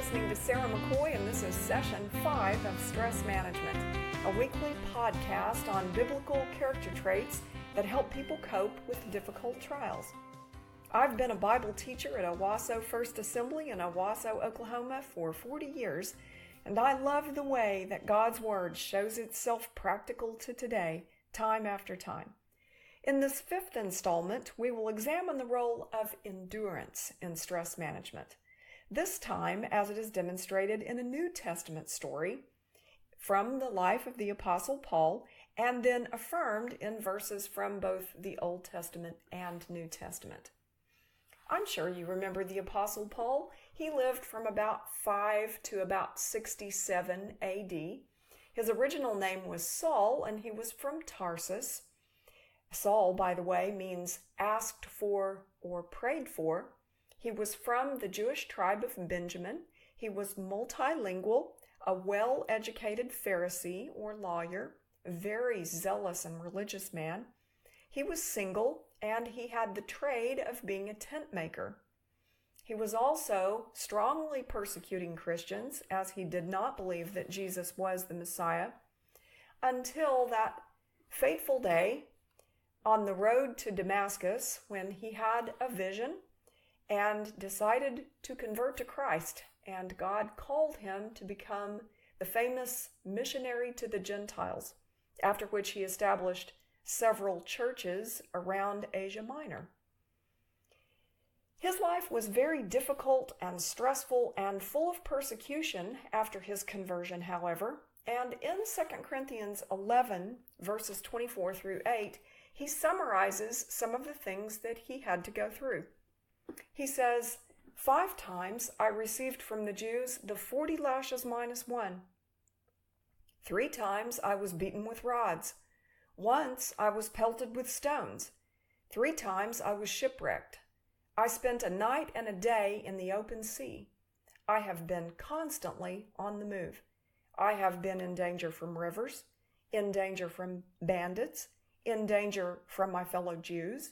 listening to Sarah McCoy, and this is Session 5 of Stress Management, a weekly podcast on biblical character traits that help people cope with difficult trials. I've been a Bible teacher at Owasso First Assembly in Owasso, Oklahoma for 40 years, and I love the way that God's Word shows itself practical to today, time after time. In this fifth installment, we will examine the role of endurance in stress management. This time, as it is demonstrated in a New Testament story from the life of the Apostle Paul, and then affirmed in verses from both the Old Testament and New Testament. I'm sure you remember the Apostle Paul. He lived from about 5 to about 67 AD. His original name was Saul, and he was from Tarsus. Saul, by the way, means asked for or prayed for. He was from the Jewish tribe of Benjamin. He was multilingual, a well-educated Pharisee or lawyer, very zealous and religious man. He was single, and he had the trade of being a tent maker. He was also strongly persecuting Christians, as he did not believe that Jesus was the Messiah, until that fateful day on the road to Damascus when he had a vision and decided to convert to Christ, and God called him to become the famous missionary to the Gentiles, after which he established several churches around Asia Minor. His life was very difficult and stressful and full of persecution after his conversion, however, and in 2 Corinthians 11, verses 24 through 8, he summarizes some of the things that he had to go through. He says, 5 times I received from the Jews the 40 lashes minus 1. 3 times I was beaten with rods. Once I was pelted with stones. 3 times I was shipwrecked. I spent a night and a day in the open sea. I have been constantly on the move. I have been in danger from rivers, in danger from bandits, in danger from my fellow Jews,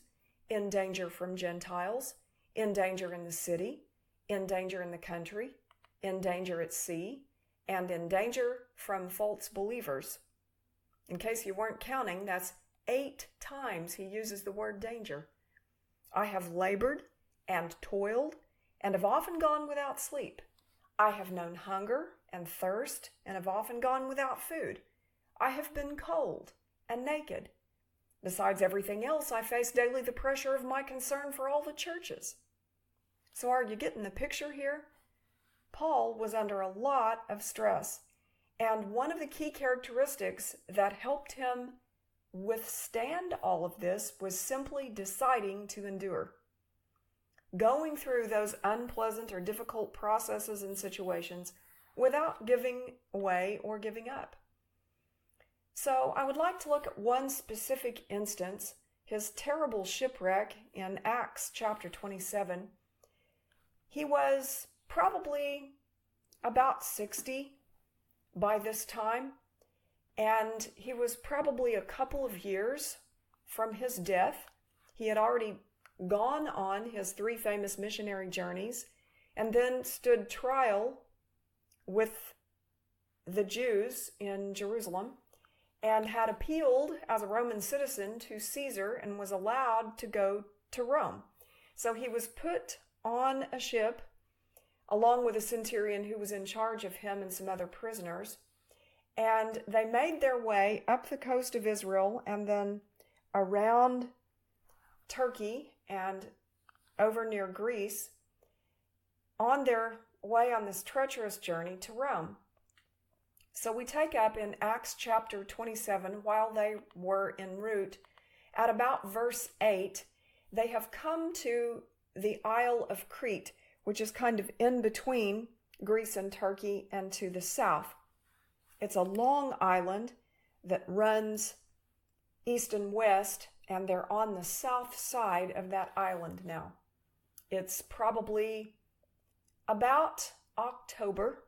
in danger from Gentiles, in danger in the city, in danger in the country, in danger at sea, and in danger from false believers. In case you weren't counting, that's 8 times he uses the word danger. I have labored and toiled and have often gone without sleep. I have known hunger and thirst and have often gone without food. I have been cold and naked. Besides everything else, I face daily the pressure of my concern for all the churches. So are you getting the picture here? Paul was under a lot of stress, and one of the key characteristics that helped him withstand all of this was simply deciding to endure. Going through those unpleasant or difficult processes and situations without giving away or giving up. So I would like to look at one specific instance, his terrible shipwreck in Acts chapter 27. He was probably about 60 by this time, and he was probably a couple of years from his death. He had already gone on his 3 famous missionary journeys and then stood trial with the Jews in Jerusalem and had appealed as a Roman citizen to Caesar and was allowed to go to Rome. So he was put on a ship along with a centurion who was in charge of him and some other prisoners, and they made their way up the coast of Israel and then around Turkey and over near Greece on their way on this treacherous journey to Rome. So we take up in Acts chapter 27, while they were en route, at about verse 8, they have come to the Isle of Crete, which is kind of in between Greece and Turkey and to the south. It's a long island that runs east and west, and they're on the south side of that island now. It's probably about October,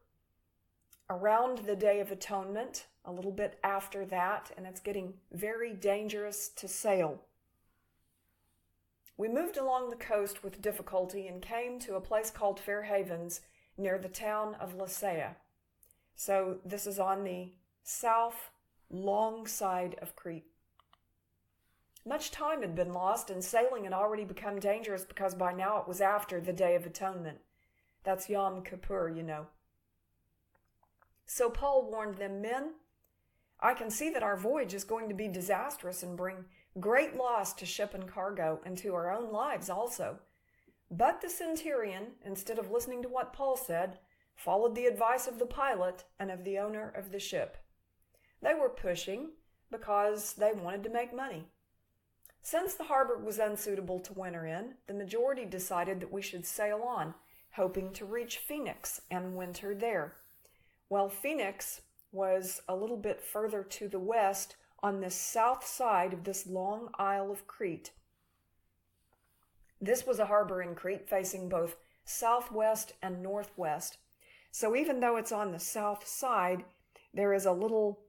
around the Day of Atonement, a little bit after that, and it's getting very dangerous to sail. We moved along the coast with difficulty and came to a place called Fair Havens near the town of Lasea. So this is on the south long side of Crete. Much time had been lost, and sailing had already become dangerous because by now it was after the Day of Atonement. That's Yom Kippur, you know. So Paul warned them, "Men, I can see that our voyage is going to be disastrous and bring great loss to ship and cargo and to our own lives also." But the centurion, instead of listening to what Paul said, followed the advice of the pilot and of the owner of the ship. They were pushing because they wanted to make money. Since the harbor was unsuitable to winter in, the majority decided that we should sail on, hoping to reach Phoenix and winter there. Well, Phoenix was a little bit further to the west on the south side of this long isle of Crete. This was a harbor in Crete facing both southwest and northwest. So even though it's on the south side, there is a little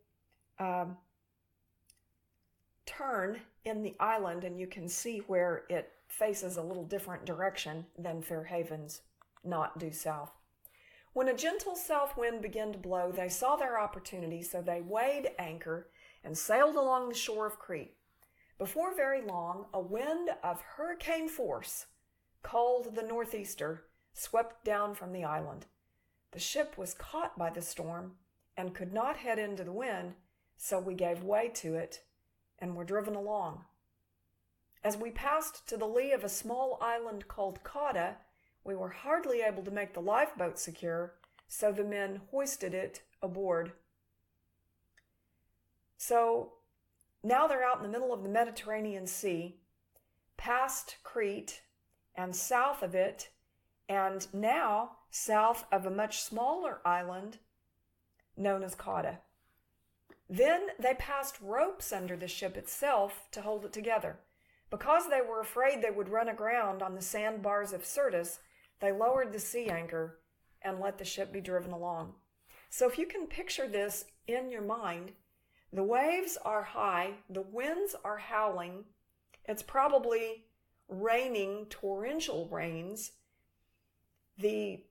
turn in the island, and you can see where it faces a little different direction than Fair Havens, not due south. When a gentle south wind began to blow, they saw their opportunity, so they weighed anchor and sailed along the shore of Crete. Before very long, a wind of hurricane force, called the Northeaster, swept down from the island. The ship was caught by the storm and could not head into the wind, so we gave way to it and were driven along. As we passed to the lee of a small island called Cauda, we were hardly able to make the lifeboat secure, so the men hoisted it aboard. So now they're out in the middle of the Mediterranean Sea, past Crete and south of it, and now south of a much smaller island known as Cauda. Then they passed ropes under the ship itself to hold it together. Because they were afraid they would run aground on the sandbars of Syrtis, they lowered the sea anchor and let the ship be driven along. So if you can picture this in your mind, the waves are high, the winds are howling, it's probably raining torrential rains. The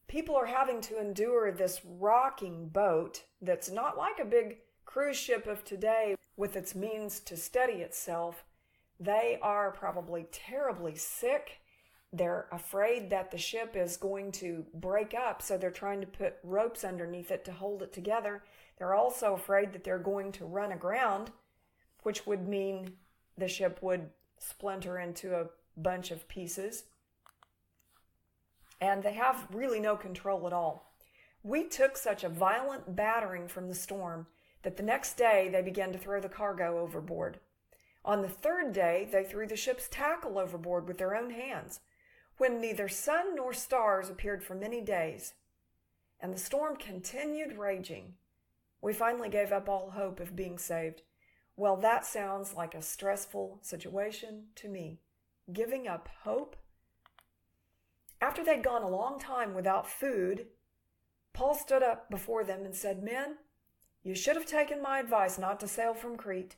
people are having to endure this rocking boat that's not like a big cruise ship of today with its means to steady itself. They are probably terribly sick. They're afraid that the ship is going to break up, so they're trying to put ropes underneath it to hold it together. They're also afraid that they're going to run aground, which would mean the ship would splinter into a bunch of pieces. And they have really no control at all. We took such a violent battering from the storm that the next day they began to throw the cargo overboard. On the third day, they threw the ship's tackle overboard with their own hands, when neither sun nor stars appeared for many days. And the storm continued raging. We finally gave up all hope of being saved. Well, that sounds like a stressful situation to me. Giving up hope? After they'd gone a long time without food, Paul stood up before them and said, "Men, you should have taken my advice not to sail from Crete.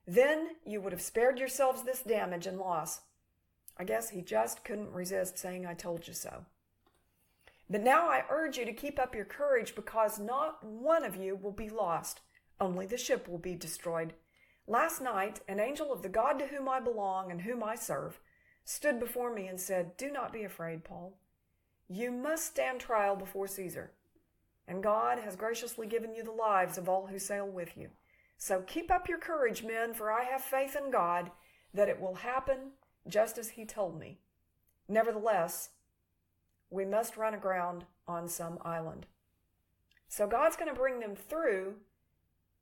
Then you would have spared yourselves this damage and loss." I guess he just couldn't resist saying, "I told you so." "But now I urge you to keep up your courage, because not one of you will be lost. Only the ship will be destroyed. Last night, an angel of the God to whom I belong and whom I serve stood before me and said, 'Do not be afraid, Paul. You must stand trial before Caesar. And God has graciously given you the lives of all who sail with you. So keep up your courage, men, for I have faith in God that it will happen just as he told me. Nevertheless, we must run aground on some island.'" So God's going to bring them through,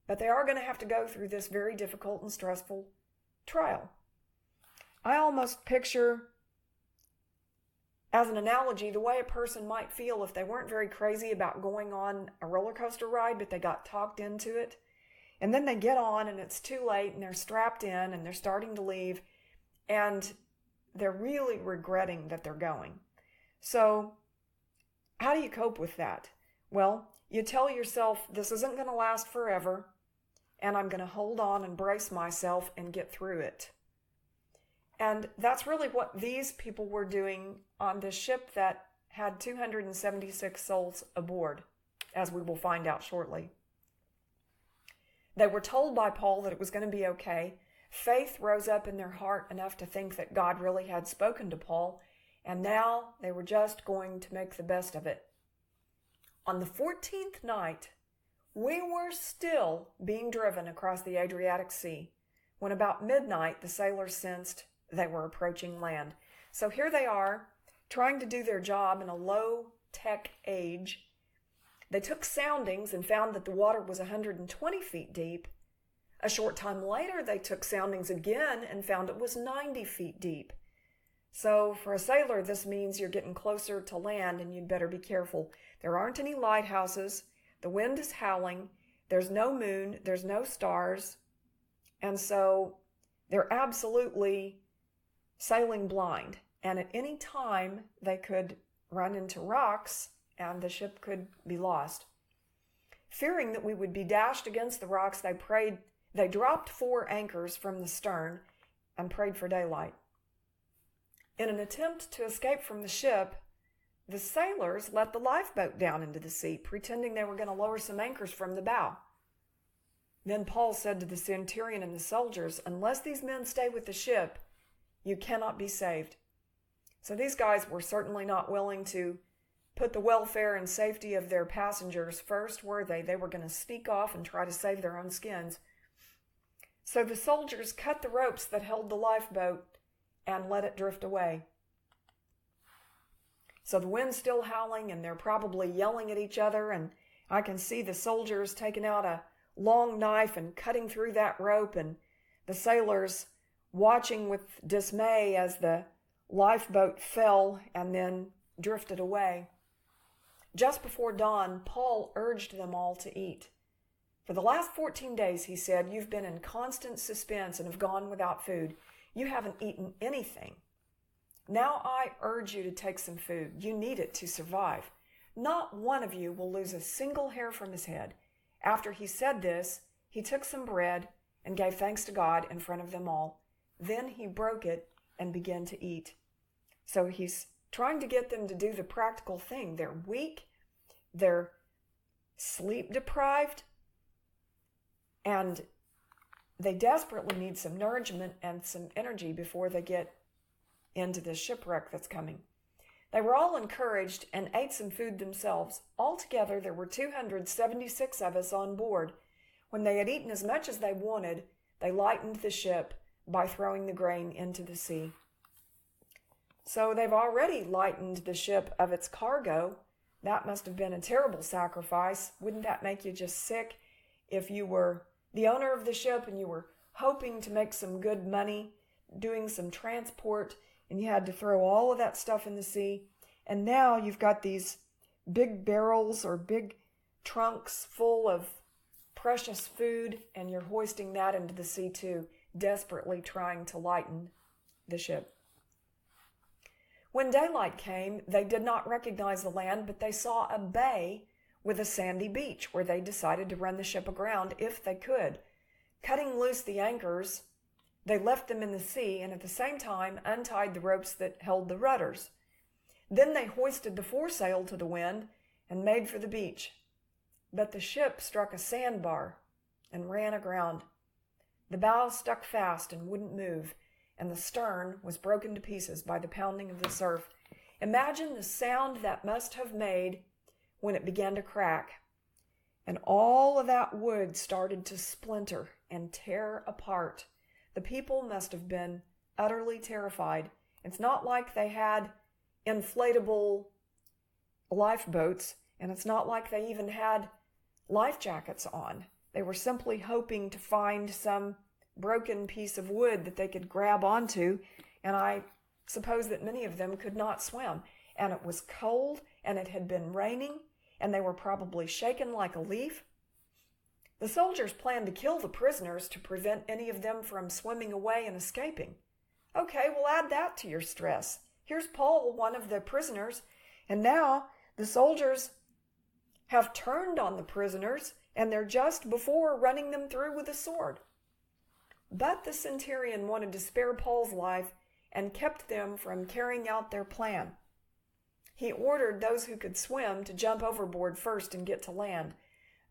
but they are going to have to go through this very difficult and stressful trial. I almost picture, as an analogy, the way a person might feel if they weren't very crazy about going on a roller coaster ride, but they got talked into it. And then they get on and it's too late and they're strapped in and they're starting to leave and they're really regretting that they're going. So how do you cope with that? Well, you tell yourself, this isn't going to last forever, and I'm going to hold on and brace myself and get through it. And that's really what these people were doing on this ship that had 276 souls aboard, as we will find out shortly. They were told by Paul that it was going to be okay. Faith rose up in their heart enough to think that God really had spoken to Paul, and now they were just going to make the best of it. On the 14th night, we were still being driven across the Adriatic Sea, when about midnight the sailors sensed they were approaching land. So here they are, trying to do their job in a low-tech age. They took soundings and found that the water was 120 feet deep. A short time later, they took soundings again and found it was 90 feet deep. So for a sailor, this means you're getting closer to land and you'd better be careful. There aren't any lighthouses. The wind is howling. There's no moon. There's no stars. And so they're absolutely sailing blind. And at any time, they could run into rocks and the ship could be lost. Fearing that we would be dashed against the rocks, they dropped 4 anchors from the stern and prayed for daylight. In an attempt to escape from the ship, the sailors let the lifeboat down into the sea, pretending they were going to lower some anchors from the bow. Then Paul said to the centurion and the soldiers, "Unless these men stay with the ship, you cannot be saved." So these guys were certainly not willing to put the welfare and safety of their passengers first, were they? They were going to sneak off and try to save their own skins. So the soldiers cut the ropes that held the lifeboat and let it drift away. So the wind's still howling and they're probably yelling at each other, and I can see the soldiers taking out a long knife and cutting through that rope, and the sailors watching with dismay as the lifeboat fell and then drifted away. Just before dawn, Paul urged them all to eat. For the last 14 days, he said, you've been in constant suspense and have gone without food. You haven't eaten anything. Now I urge you to take some food. You need it to survive. Not one of you will lose a single hair from his head. After he said this, he took some bread and gave thanks to God in front of them all. Then he broke it and began to eat. So he's trying to get them to do the practical thing. They're weak, they're sleep deprived, and they desperately need some nourishment and some energy before they get into the shipwreck that's coming. They were all encouraged and ate some food themselves. Altogether, there were 276 of us on board. When they had eaten as much as they wanted, they lightened the ship by throwing the grain into the sea. So they've already lightened the ship of its cargo. That must have been a terrible sacrifice. Wouldn't that make you just sick if you were the owner of the ship and you were hoping to make some good money, doing some transport, and you had to throw all of that stuff in the sea, and now you've got these big barrels or big trunks full of precious food, and you're hoisting that into the sea too, desperately trying to lighten the ship. When daylight came, they did not recognize the land, but they saw a bay with a sandy beach where they decided to run the ship aground if they could. Cutting loose the anchors, they left them in the sea and at the same time untied the ropes that held the rudders. Then they hoisted the foresail to the wind and made for the beach. But the ship struck a sandbar and ran aground. The bow stuck fast and wouldn't move, and the stern was broken to pieces by the pounding of the surf. Imagine the sound that must have made when it began to crack, and all of that wood started to splinter and tear apart. The people must have been utterly terrified. It's not like they had inflatable lifeboats, and it's not like they even had life jackets on. They were simply hoping to find some broken piece of wood that they could grab onto, and I suppose that many of them could not swim. And it was cold, and it had been raining, and they were probably shaken like a leaf. The soldiers planned to kill the prisoners to prevent any of them from swimming away and escaping. Okay, we'll add that to your stress. Here's Paul, one of the prisoners, and now the soldiers have turned on the prisoners, and they're just before running them through with a sword. But the centurion wanted to spare Paul's life and kept them from carrying out their plan. he ordered those who could swim to jump overboard first and get to land.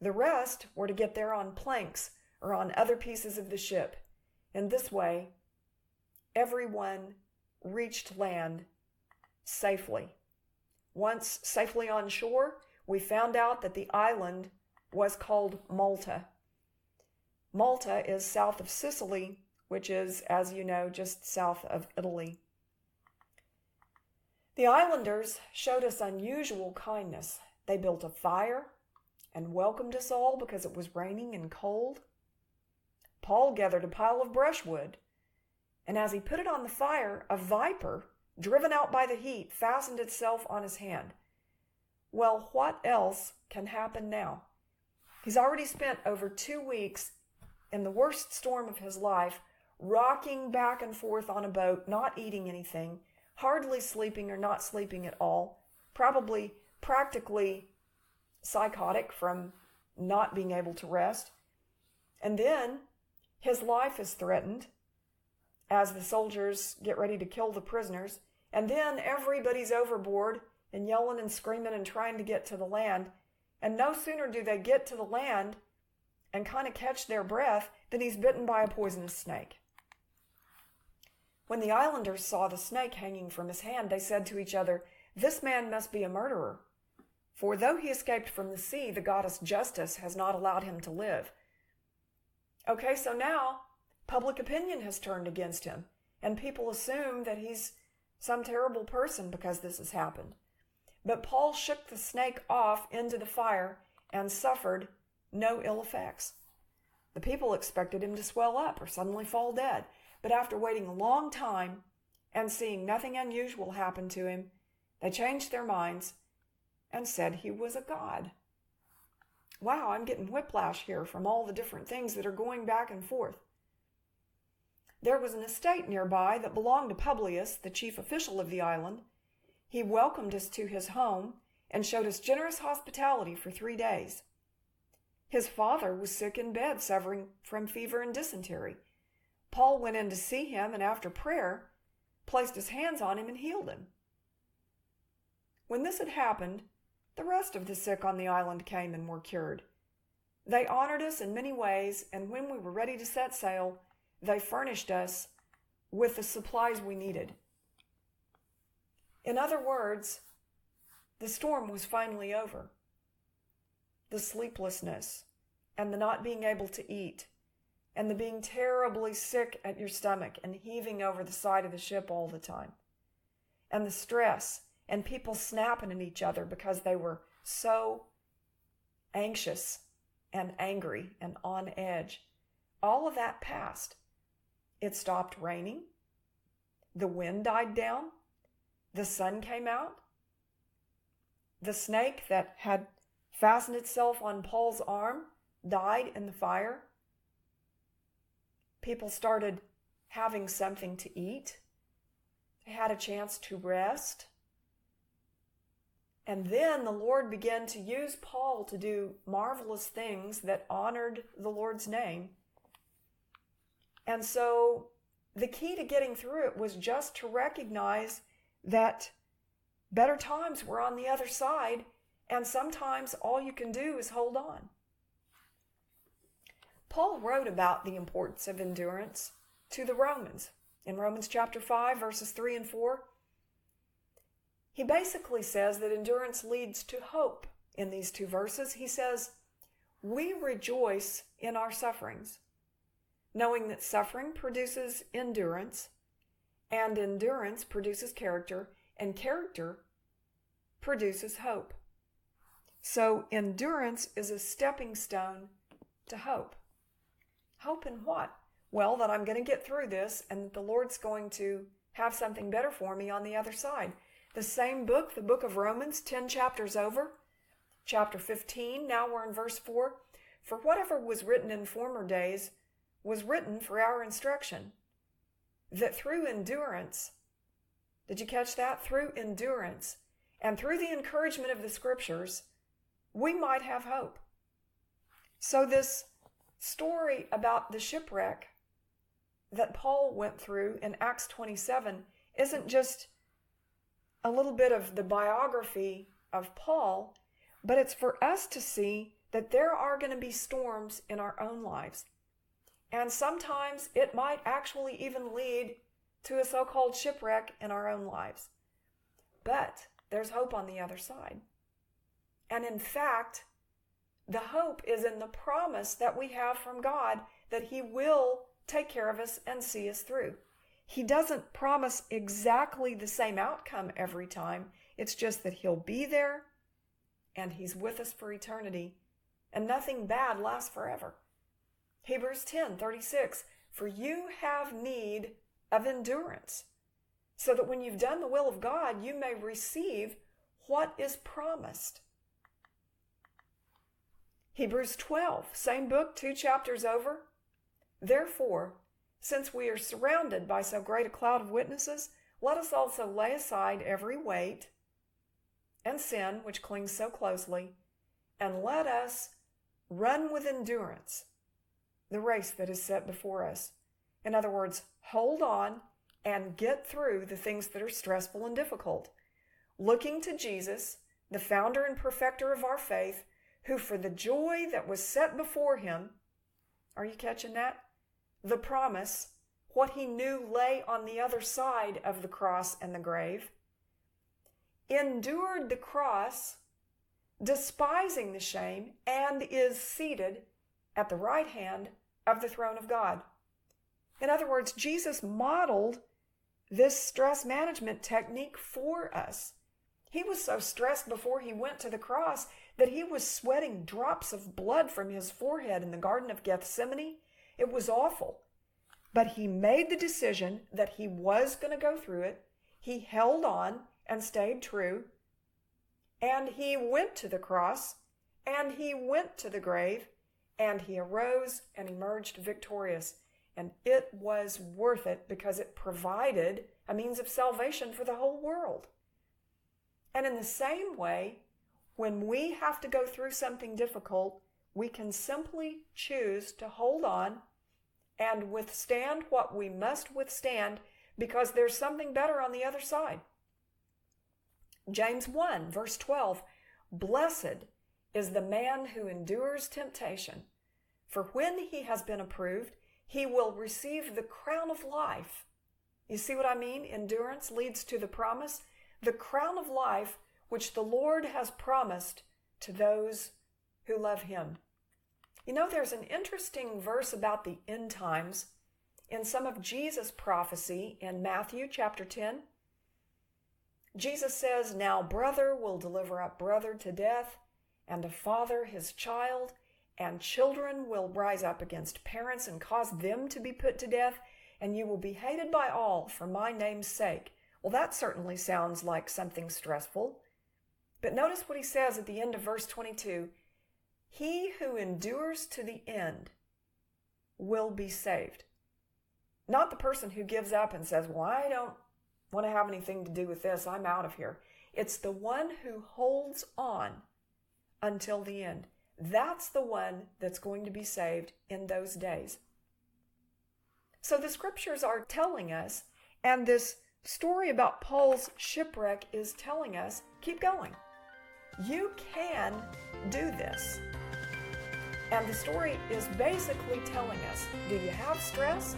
The rest were to get there on planks or on other pieces of the ship. In this way, everyone reached land safely. Once safely on shore, we found out that the island was called Malta. Malta is south of Sicily, which is, as you know, just south of Italy. The islanders showed us unusual kindness. They built a fire and welcomed us all because it was raining and cold. Paul gathered a pile of brushwood, and as he put it on the fire, a viper, driven out by the heat, fastened itself on his hand. Well, what else can happen now? He's already spent over 2 weeks in the worst storm of his life, rocking back and forth on a boat, not eating anything, hardly sleeping or not sleeping at all, probably practically psychotic from not being able to rest. And then his life is threatened as the soldiers get ready to kill the prisoners. And then everybody's overboard and yelling and screaming and trying to get to the land. And no sooner do they get to the land and kind of catch their breath than he's bitten by a poisonous snake. When the islanders saw the snake hanging from his hand, they said to each other, "This man must be a murderer. For though he escaped from the sea, the goddess Justice has not allowed him to live." Okay, so now public opinion has turned against him, and people assume that he's some terrible person because this has happened. But Paul shook the snake off into the fire and suffered no ill effects. The people expected him to swell up or suddenly fall dead, but after waiting a long time and seeing nothing unusual happen to him, they changed their minds and said he was a god. Wow, I'm getting whiplash here from all the different things that are going back and forth. There was an estate nearby that belonged to Publius, the chief official of the island. He welcomed us to his home and showed us generous hospitality for 3 days. His father was sick in bed, suffering from fever and dysentery. Paul went in to see him and after prayer, placed his hands on him and healed him. When this had happened, the rest of the sick on the island came and were cured. They honored us in many ways, and when we were ready to set sail, they furnished us with the supplies we needed. In other words, the storm was finally over. The sleeplessness and the not being able to eat and the being terribly sick at your stomach and heaving over the side of the ship all the time, and the stress and people snapping at each other because they were so anxious and angry and on edge. All of that passed. It stopped raining. The wind died down. The sun came out. The snake that had fastened itself on Paul's arm died in the fire. People started having something to eat. They had a chance to rest. And then the Lord began to use Paul to do marvelous things that honored the Lord's name. And so the key to getting through it was just to recognize that better times were on the other side, and sometimes all you can do is hold on. Paul wrote about the importance of endurance to the Romans. In Romans chapter 5, verses 3 and 4, he basically says that endurance leads to hope. In these 2 verses, he says, "We rejoice in our sufferings, knowing that suffering produces endurance, and endurance produces character, and character produces hope." So endurance is a stepping stone to hope. Hope in what? Well, that I'm going to get through this and that the Lord's going to have something better for me on the other side. The same book, the book of Romans, 10 chapters over, chapter 15, now we're in verse 4. "For whatever was written in former days was written for our instruction, that through endurance," did you catch that? Through endurance and through the encouragement of the scriptures, we might have hope. So this story about the shipwreck that Paul went through in Acts 27 isn't just a little bit of the biography of Paul, but it's for us to see that there are going to be storms in our own lives. And sometimes it might actually even lead to a so-called shipwreck in our own lives. But there's hope on the other side. And in fact, the hope is in the promise that we have from God that He will take care of us and see us through. He doesn't promise exactly the same outcome every time. It's just that He'll be there and He's with us for eternity, and nothing bad lasts forever. Hebrews 10:36, for you have need of endurance, so that when you've done the will of God, you may receive what is promised. Hebrews 12, same book, 2 chapters over. Therefore, since we are surrounded by so great a cloud of witnesses, let us also lay aside every weight and sin which clings so closely, and let us run with endurance the race that is set before us. In other words, hold on and get through the things that are stressful and difficult, looking to Jesus, the founder and perfecter of our faith, who for the joy that was set before Him, are you catching that? The promise, what He knew lay on the other side of the cross and the grave, endured the cross, despising the shame, and is seated at the right hand of the throne of God. In other words, Jesus modeled this stress management technique for us. He was so stressed before He went to the cross that He was sweating drops of blood from His forehead in the Garden of Gethsemane. It was awful. But He made the decision that He was going to go through it. He held on and stayed true. And He went to the cross, and He went to the grave, and He arose and emerged victorious. And it was worth it because it provided a means of salvation for the whole world. And in the same way, when we have to go through something difficult, we can simply choose to hold on and withstand what we must withstand because there's something better on the other side. James 1, verse 12, blessed is the man who endures temptation, for when he has been approved, he will receive the crown of life. You see what I mean? Endurance leads to the promise. The crown of life which the Lord has promised to those who love Him. You know, there's an interesting verse about the end times in some of Jesus' prophecy in Matthew chapter 10. Jesus says, now brother will deliver up brother to death, and a father his child, and children will rise up against parents and cause them to be put to death, and you will be hated by all for my name's sake. Well, that certainly sounds like something stressful. But notice what He says at the end of verse 22. He who endures to the end will be saved. Not the person who gives up and says, well, I don't want to have anything to do with this. I'm out of here. It's the one who holds on until the end. That's the one that's going to be saved in those days. So the scriptures are telling us, and this story about Paul's shipwreck is telling us, keep going. You can do this. And the story is basically telling us, do you have stress?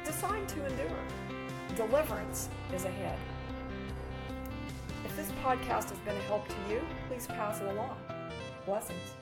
Decide to endure. Deliverance is ahead. If this podcast has been a help to you, please pass it along. Blessings.